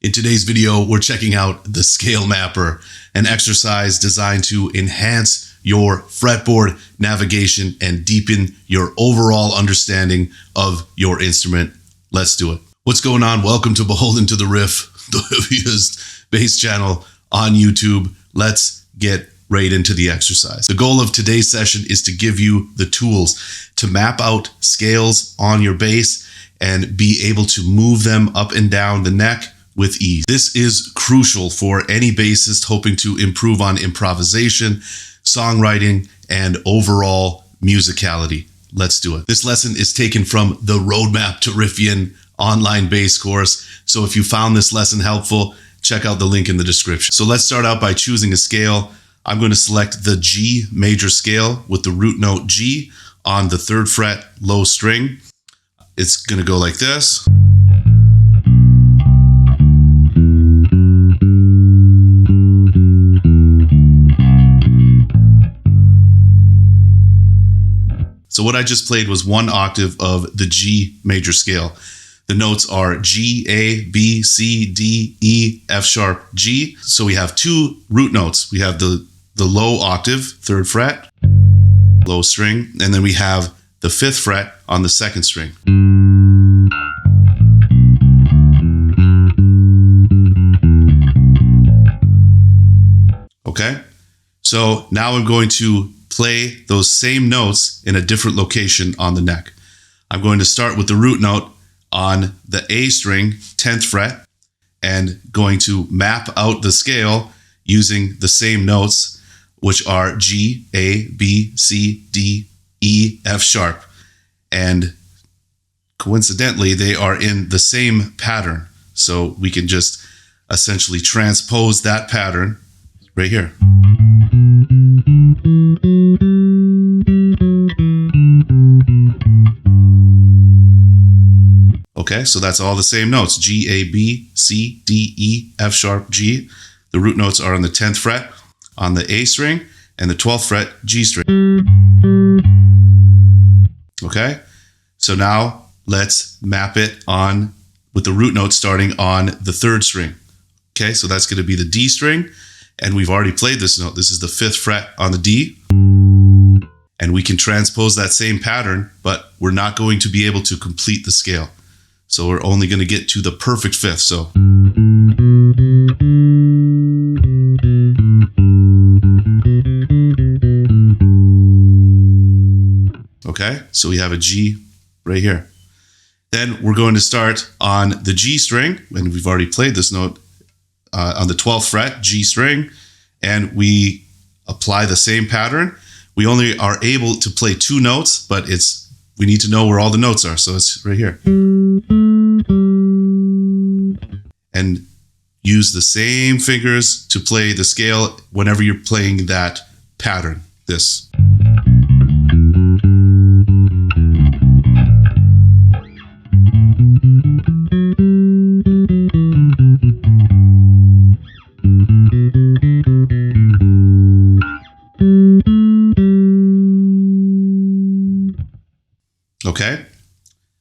In today's video, we're checking out the Scale Mapper, an exercise designed to enhance your fretboard navigation and deepen your overall understanding of your instrument. Let's do it. What's going on? Welcome to Beholden to the Riff, the heaviest bass channel on YouTube. Let's get right into the exercise. The goal of today's session is to give you the tools to map out scales on your bass and be able to move them up and down the neck with ease. This is crucial for any bassist hoping to improve on improvisation, songwriting, and overall musicality. Let's do it. This lesson is taken from the Roadmap to Riffian online bass course. So if you found this lesson helpful, check out the link in the description. So let's start out by choosing a scale. I'm going to select the G major scale with the root note G on the 3rd fret low string. It's going to go like this. So what I just played was 1 octave of the G major scale. The notes are G, A, B, C, D, E, F sharp, G. So we have 2 root notes. We have the low octave, 3rd fret, low string, and then we have the 5th fret on the 2nd string. Okay, so now I'm going to play those same notes in a different location on the neck. I'm going to start with the root note on the A string, 10th fret, and going to map out the scale using the same notes, which are G, A, B, C, D, E, F sharp. And coincidentally, they are in the same pattern. So we can just essentially transpose that pattern right here. Okay, so that's all the same notes. G, A, B, C, D, E, F sharp, G. The root notes are on the 10th fret on the A string and the 12th fret G string. Okay, so now let's map it on with the root note starting on the 3rd string. Okay, so that's going to be the D string. And we've already played this note. This is the 5th fret on the D. And we can transpose that same pattern, but we're not going to be able to complete the scale. So we're only going to get to the perfect 5th. So. Okay, so we have a G right here. Then we're going to start on the G string, and we've already played this note on the 12th fret, G string, and we apply the same pattern. We only are able to play 2 notes, but we need to know where all the notes are, so it's right here. And use the same fingers to play the scale whenever you're playing that pattern, this. Okay,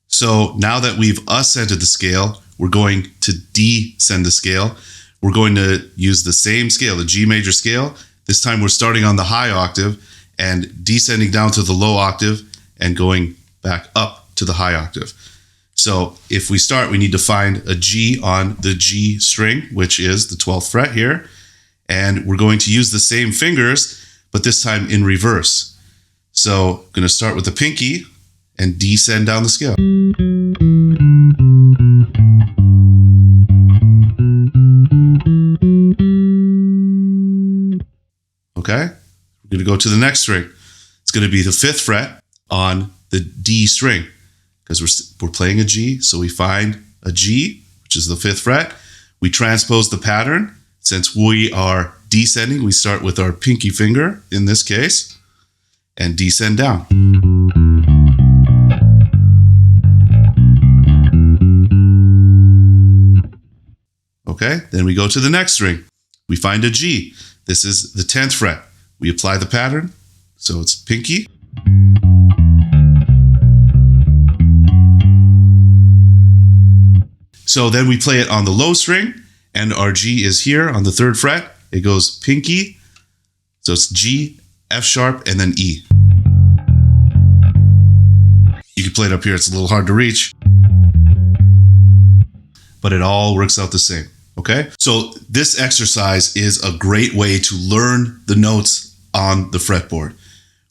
so now that we've ascended the scale, we're going to descend the scale. We're going to use the same scale, the G major scale. This time we're starting on the high octave and descending down to the low octave and going back up to the high octave. So if we start, we need to find a G on the G string, which is the 12th fret here. And we're going to use the same fingers, but this time in reverse. So I'm going to start with the pinky and descend down the scale. Okay, we're going to go to the next string. It's going to be the 5th fret on the D string because we're playing a G. So we find a G, which is the 5th fret. We transpose the pattern. Since we are descending, we start with our pinky finger in this case and descend down. Okay, then we go to the next string. We find a G. This is the 10th fret. We apply the pattern. So it's pinky. So then we play it on the low string and our G is here on the 3rd fret. It goes pinky. So it's G, F sharp, and then E. You can play it up here. It's a little hard to reach, but it all works out the same. Okay? So this exercise is a great way to learn the notes on the fretboard.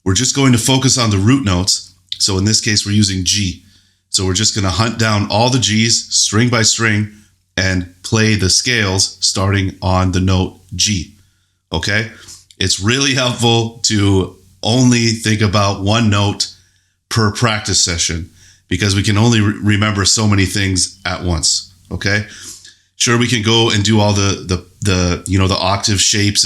We're just going to focus on the root notes. So in this case, we're using G. So we're just going to hunt down all the G's string by string and play the scales starting on the note G. Okay? It's really helpful to only think about one note per practice session because we can only remember so many things at once. Okay? Sure, we can go and do all the octave shapes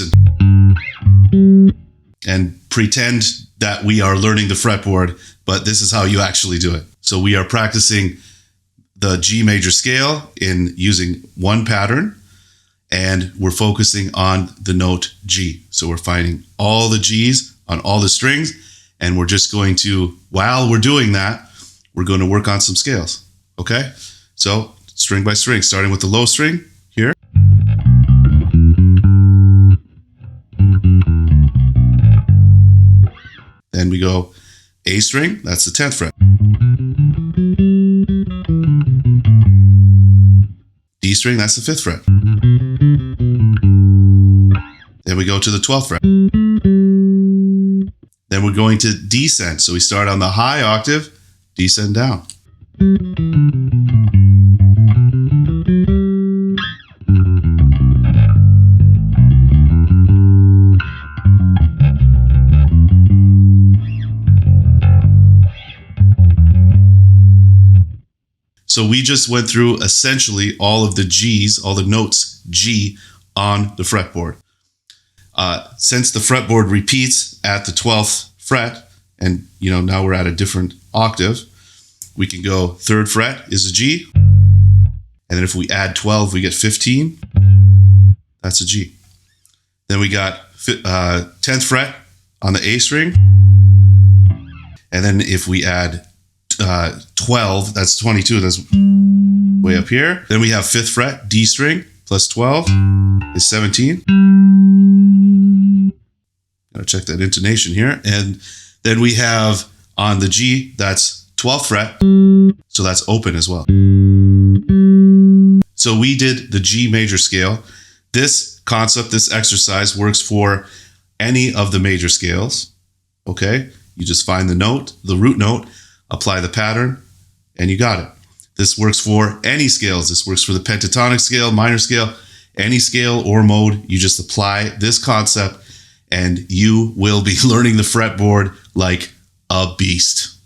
and pretend that we are learning the fretboard, but this is how you actually do it. So we are practicing the G major scale in using one pattern, and we're focusing on the note G. So we're finding all the G's on all the strings, and we're just going to, while we're doing that, we're going to work on some scales. Okay? So string by string, starting with the low string here. Then we go A string, that's the 10th fret. D string, that's the 5th fret. Then we go to the 12th fret. Then we're going to descend. So we start on the high octave, descend down. So we just went through essentially all of the G's, all the notes G on the fretboard. Since the fretboard repeats at the 12th fret, and now we're at a different octave, we can go 3rd fret is a G, and then if we add 12, we get 15. That's a G. Then we got 10th fret on the A string, and then if we add 12, that's 22, that's way up here. Then we have 5th fret, D string, plus 12 is 17. Gotta check that intonation here. And then we have on the G, that's 12th fret, so that's open as well. So we did the G major scale. This concept, this exercise works for any of the major scales, okay? You just find the note, the root note, apply the pattern, and you got it. This works for any scales. This works for the pentatonic scale, minor scale, any scale or mode. You just apply this concept, and you will be learning the fretboard like a beast.